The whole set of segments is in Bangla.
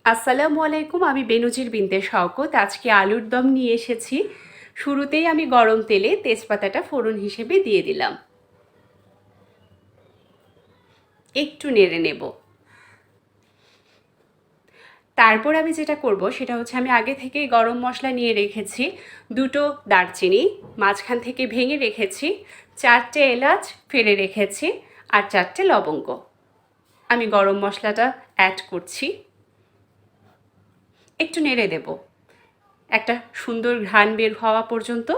আসসালামু আলাইকুম, আমি বেনজির বিনতে শওকত। আজকে আলুর দম নিয়ে এসেছি। শুরুতেই আমি গরম তেলে তেজপাতাটা ফোড়ন হিসেবে দিয়ে দিলাম, একটু নেড়ে নেব। তারপর আমি যেটা করব সেটা হচ্ছে, আমি আগে থেকেই গরম মশলা নিয়ে রেখেছি। দুটো দারচিনি মাঝখান থেকে ভেঙে রেখেছি, 4টে এলাচ ফেলে রেখেছি, আর 4টে লবঙ্গ। আমি গরম মশলাটা অ্যাড করছি, একটু নেড়ে দেব একটা সুন্দর ঘ্রাণ বের হওয়া পর্যন্ত।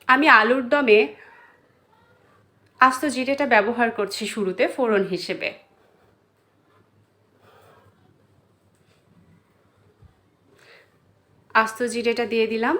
আমি আলুর দমে আস্ত জিরেটা ব্যবহার করছি শুরুতে ফোড়ন হিসেবে। আস্ত জিরেটা দিয়ে দিলাম।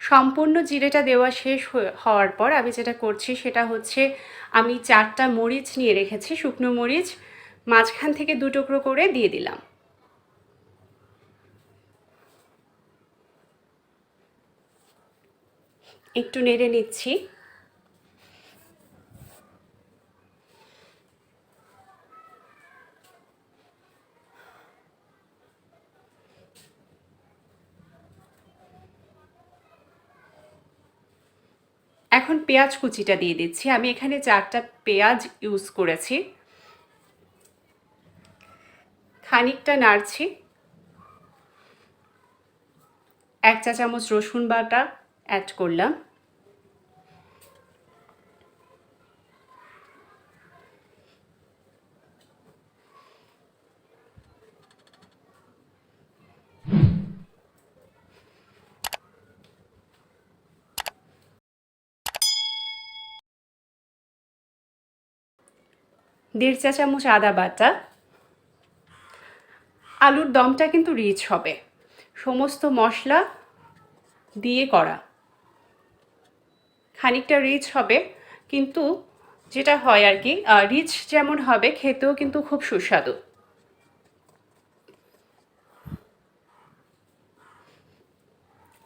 সম্পূর্ণ জিরেটা দেওয়া শেষ হওয়ার পর আমি যেটা করছি সেটা হচ্ছে, আমি 4টা মরিচ নিয়ে রেখেছি, শুকনো মরিচ, মাঝখান থেকে 2 টুকরো করে দিয়ে দিলাম। একটু নেড়ে নিচ্ছি। এখন পেঁয়াজ কুচিটা দিয়ে দিচ্ছি। আমি এখানে 4টা পেঁয়াজ ইউজ করেছি। খানিকটা নাড়ছি। 1 চা চামচ রসুন বাটা অ্যাড করলাম। দেড় চা চামচ আদা বাটা। আলুর দমটা কিন্তু রিচ হবে, সমস্ত মশলা দিয়ে করা, খানিকটা রিচ হবে। কিন্তু যেটা হয় আর কি, রিচ যেমন হবে খেতেও কিন্তু খুব সুস্বাদু।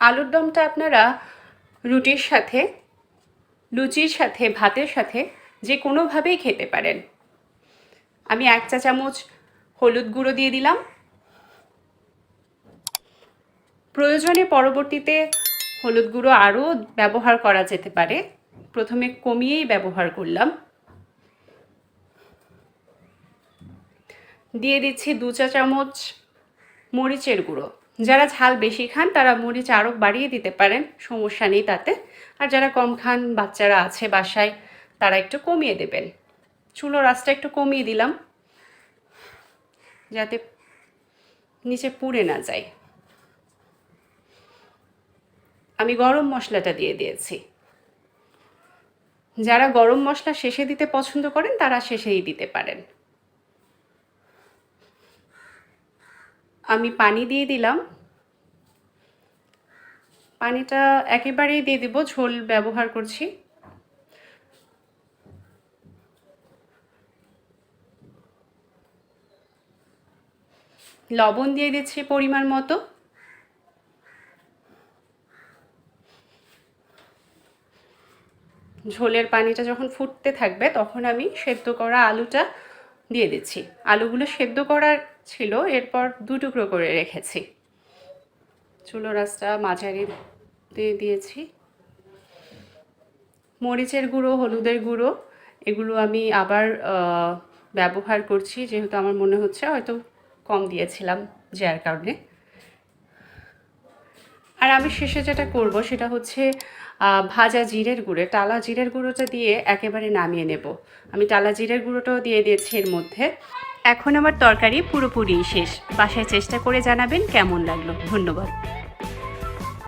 আলুর দমটা আপনারা রুটির সাথে, লুচির সাথে, ভাতের সাথে যে কোনোভাবেই খেতে পারেন। আমি 1 চা চামচ হলুদ গুঁড়ো দিয়ে দিলাম। প্রয়োজনে পরবর্তীতে হলুদ গুঁড়ো আরও ব্যবহার করা যেতে পারে, প্রথমে কমিয়েই ব্যবহার করলাম। দিয়ে দিচ্ছি 2 চা চামচ মরিচের গুঁড়ো। যারা ঝাল বেশি খান তারা মরিচ আরও বাড়িয়ে দিতে পারেন, সমস্যা নেই তাতে। আর যারা কম খান, বাচ্চারা আছে বাসায়, তারা একটু কমিয়ে দেবেন। চুলোর আঁচটা একটু কমিয়ে দিলাম যাতে নিচে পুড়ে না যায়। আমি গরম মশলাটা দিয়ে দিয়েছি। যারা গরম মশলা শেষে দিতে পছন্দ করেন তারা শেষেই দিতে পারেন। আমি পানি দিয়ে দিলাম। পানিটা একেবারেই দিয়ে দিব, ঝোল ব্যবহার করছি। লবণ দিয়ে দিচ্ছি পরিমাণ মতো। ঝোলের পানিটা যখন ফুটতে থাকবে তখন আমি সেদ্ধ করা আলুটা দিয়ে দিচ্ছি। আলুগুলো সেদ্ধ করার ছিল, এরপর 2 টুকরো করে রেখেছি। চুলোর আঁচটা মাঝারি দিয়ে দিয়েছি। মরিচের গুঁড়ো, হলুদের গুঁড়ো এগুলো আমি আবার ব্যবহার করছি, যেহেতু আমার মনে হচ্ছে হয়তো কম দিয়েছিলাম, যার কারণে। আর আমি শেষে যেটা করব সেটা হচ্ছে, ভাজা জিরের গুঁড়ো, টালা জিরের গুঁড়োটা দিয়ে একেবারে নামিয়ে নেব। আমি টালা জিরের গুঁড়োটাও দিয়ে দিয়েছি এর মধ্যে। এখন আমার তরকারি পুরোপুরি শেষ। বাসায় চেষ্টা করে জানাবেন কেমন লাগলো। ধন্যবাদ।